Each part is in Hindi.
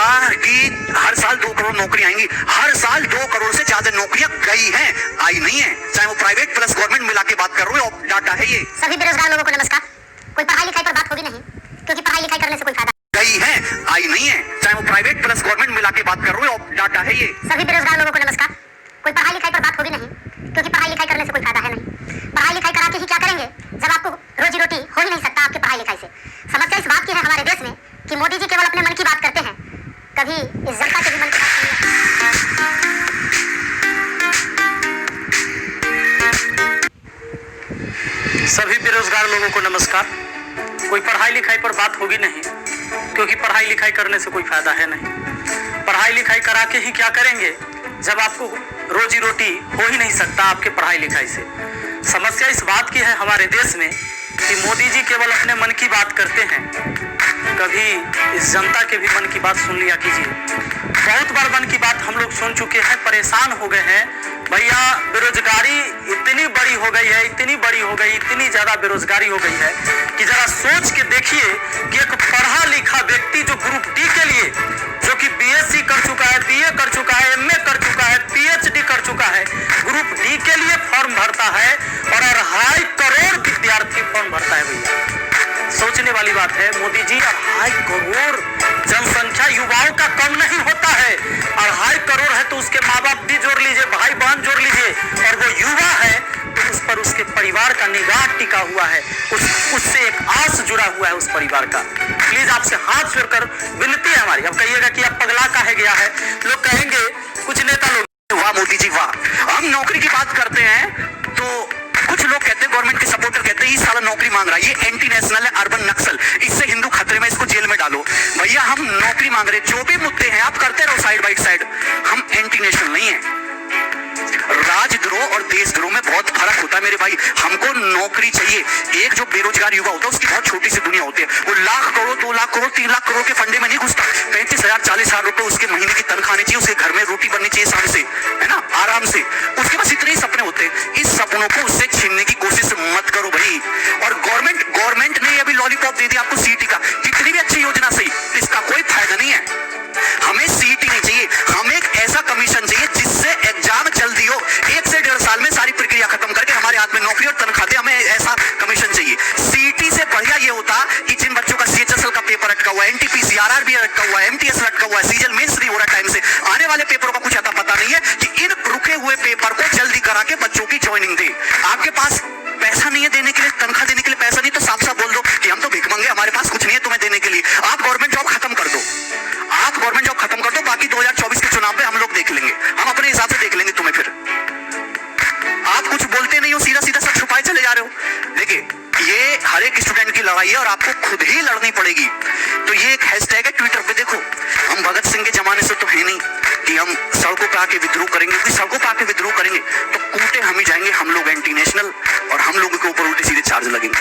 था कि हर साल 2 करोड़ नौकरी आएंगी। हर साल 2 करोड़ से ज्यादा नौकरियां गई हैं, आई नहीं है। चाहे वो प्राइवेट प्लस गवर्नमेंट मिला के बात कर रहे हो, डाटा है ये। सभी बेरोजगार लोगों को नमस्कार। कोई पढ़ाई लिखाई पर बात होगी नहीं, क्योंकि पढ़ाई लिखाई करने से कोई फायदा गई है, आई नहीं है। चाहे वो प्राइवेट प्लस गवर्नमेंट मिला के बात कर रहे हो, डाटा है ये। सभी बेरोजगार लोगों को नमस्कार। कोई पढ़ाई लिखाई पर बात होगी नहीं, क्योंकि पढ़ाई लिखाई करने से कोई फायदा है नहीं। पढ़ाई लिखाई करा के ही क्या करेंगे जब आपको रोजी रोटी हो ही नहीं सकता आपके पढ़ाई लिखाई से। समस्या इस बात की है हमारे देश में कि मोदी जी केवल अपने मन की बात करते हैं, कभी इस जनता के भी मन की बात नहीं। सभी बेरोजगार लोगों को नमस्कार। कोई पढ़ाई लिखाई पर बात होगी नहीं, क्योंकि पढ़ाई लिखाई करने से कोई फायदा है नहीं। पढ़ाई लिखाई करा के ही क्या करेंगे जब आपको रोजी रोटी हो ही नहीं सकता आपके पढ़ाई लिखाई से। समस्या इस बात की है हमारे देश में कि मोदी जी केवल अपने मन की बात करते हैं, कभी इस जनता के भी मन की बात सुन लिया कीजिए। बहुत बार मन की बात हम लोग सुन चुके हैं, परेशान हो गए हैं। भैया बेरोजगारी इतनी बड़ी हो गई है, इतनी बड़ी हो गई, इतनी ज्यादा बेरोजगारी हो गई है कि जरा सोच के देखिए कि एक पढ़ा लिखा व्यक्ति जो ग्रुप डी के लिए, जो कि बीएससी कर चुका है, बीए कर चुका है, एमए कर चुका है, पीएचडी कर चुका है, ग्रुप डी के लिए फॉर्म भरता है और 2.5 करोड़ विद्यार्थी फॉर्म भरता है। भैया सोचने वाली बात है, मोदी जी 2.5 करोड़ जनसंख्या युवाओं का कम नहीं होता है। 2.5 करोड़ है तो उसके माँ बाप भी जोड़ लीजिए, भाई बहन जोड़ लीजिए, और वो युवा है तो उस पर उसके परिवार का निगाह टिका हुआ है, उससे एक आस जुड़ा हुआ है उस परिवार का। प्लीज आपसे हाथ जोड़कर विनती है हमारी। अब कहिएगा कि अब पगला काहे गया है, लोग कहेंगे, कुछ नेता लोग, वाह मोदी जी वाह। हम नौकरी की बात करते हैं तो कुछ लोग कहते हैं, गवर्नमेंट के सपोर्टर कहते हैं, ये साला नौकरी मांग रहा है, ये एंटी नेशनल है, अर्बन नक्सल, इससे हिंदू खतरे में, इसको जेल में डालो। भैया हम नौकरी मांग रहे, जो भी मुद्दे हैं आप करते रहो साइड बाई साइड, हम एंटी नेशनल नहीं है। राजद्रोह और देशद्रोह में बहुत फर्क होता है मेरे भाई। हमको नौकरी चाहिए। एक जो बेरोजगार युवा होता है उसकी बहुत छोटी सी दुनिया होती है, वो 1 लाख करोड़ 2 लाख करोड़ 3 लाख करोड़ के फंडे में नहीं घुसता। 35,000 40,000 रुपए उसके महीने की तनख्वाह आनी चाहिए, उसके घर में रोटी बननी चाहिए सामने से, है ना, आराम से। उसके पास इतने ही सपने होते हैं। इस सपनों को उससे छीनने की कोशिश मत करो भाई। और गवर्नमेंट ने अभी लॉलीपॉप दे दिया आपको सीटी का, कितनी भी अच्छी योजना सही, इसका कोई फायदा नहीं है। हमें सीटी नहीं चाहिए, हमें एक ऐसा कमीशन चाहिए जिससे एग्जाम जल्दी हो, 1 से 1.5 साल में सारी प्रक्रिया खत्म करके हमारे हाथ में नौकरी और तनख्वाह दे। हमें ऐसा कमीशन चाहिए। सीटी से बढ़िया ये होता कि जिन बच्चों का सीएचएसएल का पेपर अटका हुआ है, एनटीपीसी आरआरबी अटका हुआ है, एमटीएस अटका हुआ है, सीजल मेंस नहीं हो रहा टाइम से, आने वाले पेपरों का कुछ आता पता नहीं है, कि इन रुके हुए पेपर को जल्दी करा के बच्चों की ज्वाइनिंग दे। आपके पास पैसा नहीं है देने के लिए, तनख्वाह देने के लिए पैसा नहीं, तो साफ साफ बोल दो कि हम तो भिख मंगे, हमारे पास कुछ नहीं है तुम्हें देने के लिए। आप गवर्नमेंट जॉब खत्म कर दो, आप गवर्नमेंट जॉब खत्म कर दो, बाकी 2024 के चुनाव में हम लोग देख लेंगे, हम अपने हिसाब से देख लेंगे तुम्हें। फिर आप कुछ बोलते नहीं हो, सीधा सीधा सब छुपाए चले जा रहे हो। देखिए ये हर एक स्टूडेंट की लड़ाई है और आपको खुद ही लड़नी पड़ेगी। तो ये एक हैशटैग है ट्विटर पे, देखो हम भगत सिंह के जमाने से तो है नहीं कि हम सड़कों पे आके विद्रोह करेंगे, क्योंकि सड़कों पे आके विद्रोह करेंगे तो कूटे हम ही जाएंगे, हम लोग एंटी नेशनल, और हम लोगों के ऊपर उल्टे सीधे चार्ज लगेंगे।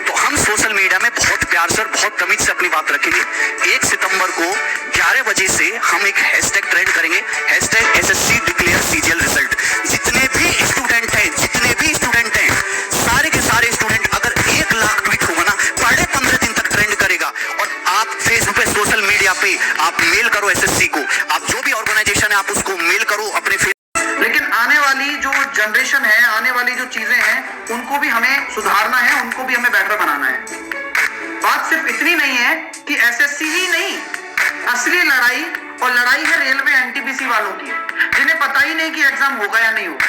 तो हम सोशल मीडिया में बहुत प्यार से और बहुत तमीज से अपनी बात रखेंगे। 1 सितंबर को 11 बजे से हम एक हैशटैग ट्रेंड करेंगे, hashtag SSC declare CGL result. जितने भी स्टूडेंट हैं, सारे के सारे स्टूडेंट, अगर 1 लाख ट्वीट होगा ना, पर डे 15 दिन तक ट्रेंड करेगा। और आप फेसबुक पे, सोशल मीडिया पे आप मेल करो एसएससी को, आप जो भी ऑर्गेनाइजेशन है आप उसको मेल करो अपने। लेकिन आने वाली जो जनरेशन है, आने वाली जो चीजें हैं, उनको भी हमें सुधारना है, उनको भी हमें बेटर बनाना है। बात सिर्फ इतनी नहीं है कि एसएससी ही नहीं, असली लड़ाई है रेलवे एनटीपीसी वालों की, जिन्हें पता ही नहीं कि एग्जाम होगा या नहीं होगा।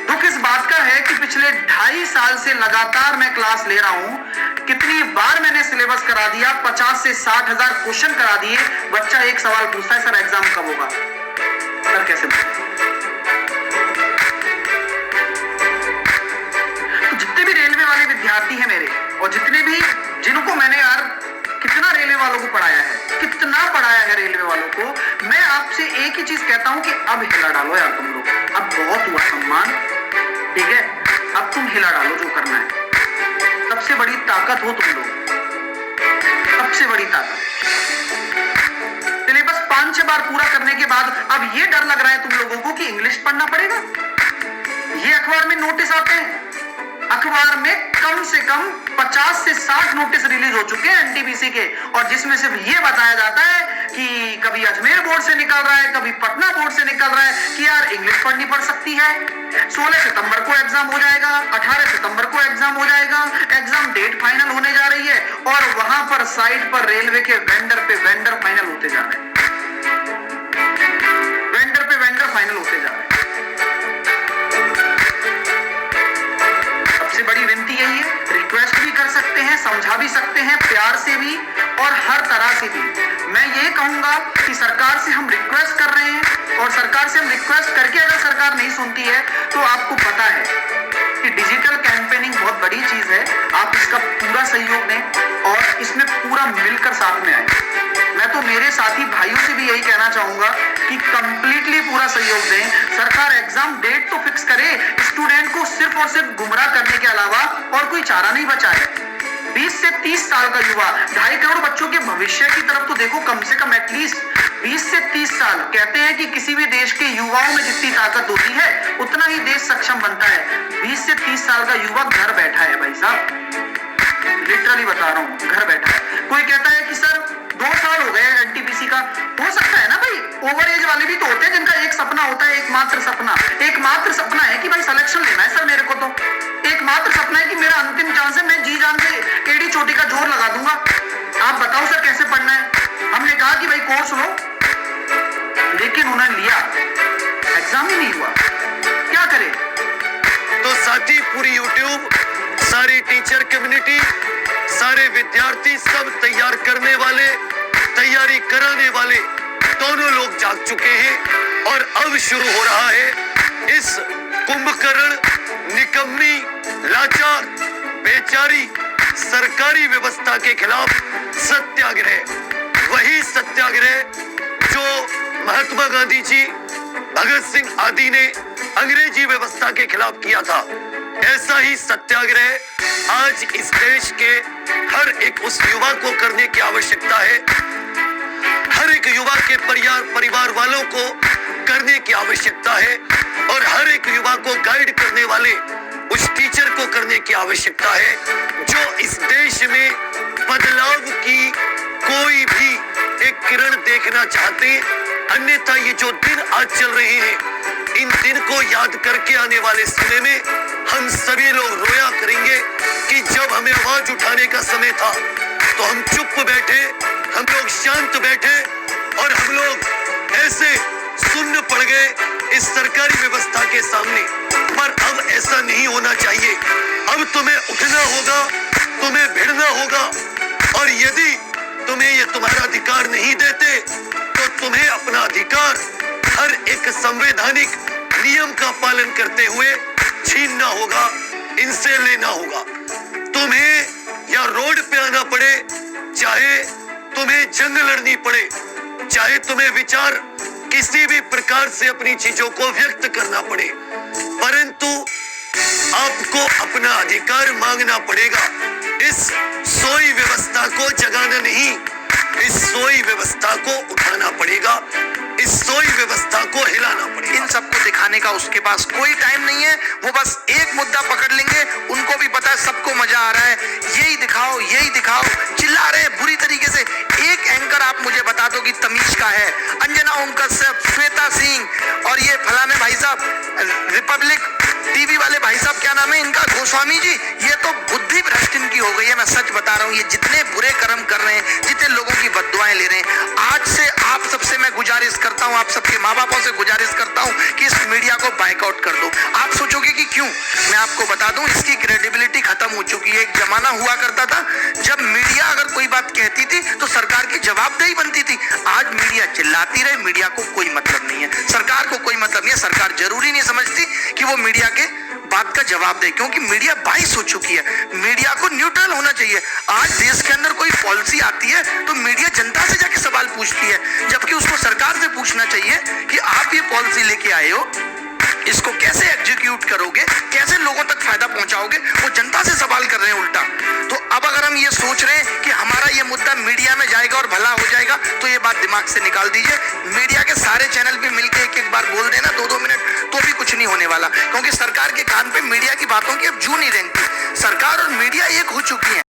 दुख इस बात का है कि पिछले 2.5 साल से लगातार मैं क्लास ले रहा हूं, कितनी बार मैंने सिलेबस करा दिया, 50 से 60 हजार क्वेश्चन करा दिए, बच्चा एक सवाल पूछता है, सर एग्जाम कब होगा, सर कैसे तो जितने भी रेलवे वाले विद्यार्थी हैं मेरे, और जितने भी जिनको मैंने यार कितना रेलवे वालों को पढ़ाया है, कितना पढ़ाया है रेलवे वालों को, मैं आपसे एक ही चीज कहता हूं कि अब हिला डालो यार तुम लोग, अब बहुत हुआ सम्मान, ठीक है, अब तुम हिला डालो जो करना है। सबसे बड़ी ताकत हो तुम लोग, सबसे बड़ी ताकत। सिलेबस 5-6 बार पूरा करने के बाद अब ये डर लग रहा है तुम लोगों को कि इंग्लिश पढ़ना पड़ेगा। ये अखबार में नोटिस आते हैं, अखबार में कम से कम 50 से 60 नोटिस रिलीज हो चुके हैं एनटीपीसी के, और जिसमें सिर्फ ये बताया जाता है कि कभी अजमेर बोर्ड से निकल रहा है, कभी पटना बोर्ड से निकल रहा है कि यार इंग्लिश पढ़नी पड़ सकती है, 16 सितंबर को एग्जाम हो जाएगा, 18 सितंबर को एग्जाम हो जाएगा, एग्जाम डेट फाइनल होने जा रही है, और वहां पर साइड पर रेलवे के वेंडर पे वेंडर फाइनल होते जा रहे हैं, वेंडर पे वेंडर फाइनल होते जा रहे हैं। सबसे बड़ी विनती यही है, रिक्वेस्ट भी कर सकते हैं, समझा भी सकते हैं प्यार से भी और हर तरह से भी। मैं ये कहूंगा कि सरकार से हम रिक्वेस्ट कर रहे हैं, और सरकार से हम रिक्वेस्ट करके अगर सरकार नहीं सुनती है तो आपको पता है कि डिजिटल कैंपेनिंग बहुत बड़ी चीज है, आप इसका पूरा सहयोग दें और इसमें पूरा मिलकर साथ में आए। मैं तो मेरे साथी भाइयों से भी यही कहना चाहूंगा कि कंप्लीटली पूरा सहयोग दें। सरकार एग्जाम डेट तो फिक्स करे, स्टूडेंट को सिर्फ और सिर्फ गुमराह करने के अलावा और कोई चारा नहीं बचा है। 20 से 30 साल का युवा, 2.5 करोड़ बच्चों के भविष्य की तरफ तो देखो, कम से कम एटलीस्ट 20 से 30 साल। कहते हैं कि किसी भी देश के युवाओं में जितनी ताकत होती है उतना ही देश सक्षम बनता है। 20 से 30 साल का युवा घर बैठा है भाई साहब, लिटरली बता रहा हूँ, घर बैठा है। कोई कहता है कि सर 2 साल हो गए एनटीपीसी का, हो सकता है ना भाई, ओवर एज वाले भी तो होते हैं जिनका एक सपना होता है, एकमात्र सपना है कि भाई सिलेक्शन लेना है सर, मेरे को तो एकमात्र सपना है कि मेरा अंतिम चांस है, मैं जी जान से एड़ी चोटी का जोर लगा दूंगा। आप बताओ सर कैसे पढ़ना है? हमने कहा कि भाई कोर्स लो, लेकिन उन्होंने लिया, एग्जाम ही नहीं हुआ, क्या करे? तो साथी पूरी यूट्यूब, सारी टीचर कम्युनिटी, सारे विद्यार्थी, सब तैयार करने वाले, तैयारी कराने वाले दोनों लोग जाग चुके हैं, और अब शुरू हो रहा है इस कुंभकर्ण, निकम्मी, लाचार, बेचारी सरकारी व्यवस्था के खिलाफ सत्याग्रह। वही सत्याग्रह जो महात्मा गांधी जी, भगत सिंह आदि ने अंग्रेजी व्यवस्था के खिलाफ किया था, ऐसा ही सत्याग्रह आज इस देश के हर एक उस युवा को करने की आवश्यकता है। हर एक युवा के परिवार वालों को करने की आवश्यकता है, और हर एक युवा को गाइड करने वाले उस टीचर को करने की आवश्यकता है जो इस देश में बदलाव की कोई भी एक किरण देखना चाहते हैं। अन्यथा ये जो दिन आज चल रहे हैं, इन दिन को याद करके आने वाले समय में हम सभी लोग रोया करेंगे कि जब हमें आवाज उठाने का समय था तो हम चुप बैठे, हम लोग शांत बैठे, और हम लोग ऐसे सुन्न पड़ गए इस सरकारी व्यवस्था के सामने। पर अब ऐसा नहीं होना चाहिए। अब तुम्हें उठना होगा, तुम्हें भिड़ना होगा, और यदि तुम्हें ये तुम्हारा अधिकार नहीं देते तो तुम्हें अपना अधिकार हर एक संवैधानिक नियम का पालन करते हुए छीनना होगा, इनसे लेना होगा। तुम्हें या रोड पे आना पड़े, चाहे तुम्हें जंग लड़नी पड़े, चाहे तुम्हें विचार किसी भी प्रकार से अपनी चीजों को व्यक्त करना पड़े, परंतु आपको अपना अधिकार मांगना पड़ेगा। इस सोई व्यवस्था को जगाना नहीं, इस सोई व्यवस्था को उठाना पड़ेगा, इस सोई व्यवस्था को हिलाना पड़ेगा। इन सबको दिखाने का उसके पास कोई टाइम नहीं है, वो बस एक मुद्दा पकड़ लेंगे, उनको भी पता है सबको मजा आ रहा है, यही दिखाओ, चिल्ला रहे हैं बुरी तरीके से। एक एंकर आप मुझे बता दो कि तमीज का है, अंजना ओम कश्यप, श्वेता सिंह और ये फलाने भाई साहब रिपब्लिक टीवी वाले भाई साहब, क्या नाम है इनका, गोस्वामी जी, ये तो बुद्धि भ्रष्ट इनकी हो गई है। मैं सच बता रहा हूँ, ये जितने बुरे कर्म कर रहे हैं, जितने लोगों की बद्दुआएं ले रहे हैं, आज से आप सबसे मैं गुजारिश करता हूँ, आप सबके माँ बापों से गुजारिश करता हूँ कि इस मीडिया को बाइकआउट कर दो। आप सोचोगे कि क्यों, मैं आपको बता दूं, इसकी क्रेडिबिलिटी खत्म हो चुकी है। एक जमाना हुआ करता था जब मीडिया अगर कोई बात कहती थी तो सरकार की जवाबदेही बनती थी। आज मीडिया चिल्लाती रहे, मीडिया को कोई मतलब नहीं है, सरकार को कोई मतलब नहीं है। सरकार जरूरी नहीं समझती कि वो मीडिया के बात का जवाब दे, क्योंकि मीडिया बाइस हो चुकी है। मीडिया को न्यूट्रल होना चाहिए। आज देश के अंदर कोई पॉलिसी आती है तो मीडिया जनता से जाके सवाल पूछती है, जबकि उसको सरकार से पूछना चाहिए कि आप ये पॉलिसी लेके आए हो, इसको कैसे एग्जीक्यूट करोगे, कैसे लोगों तक फायदा पहुंचाओगे। वो जनता से सवाल कर रहे हैं उल्टा। तो अब अगर हम ये सोच रहे हैं कि हमारा ये मुद्दा मीडिया में जाएगा और भला हो जाएगा, तो ये बात दिमाग से निकाल दीजिए। मीडिया के सारे चैनल भी मिलके एक एक बार बोल देना 2-2 मिनट, तो भी कुछ नहीं होने वाला, क्योंकि सरकार के कान पे मीडिया की बातों की अब जू नहीं रेंगती। सरकार और मीडिया एक हो चुकी है।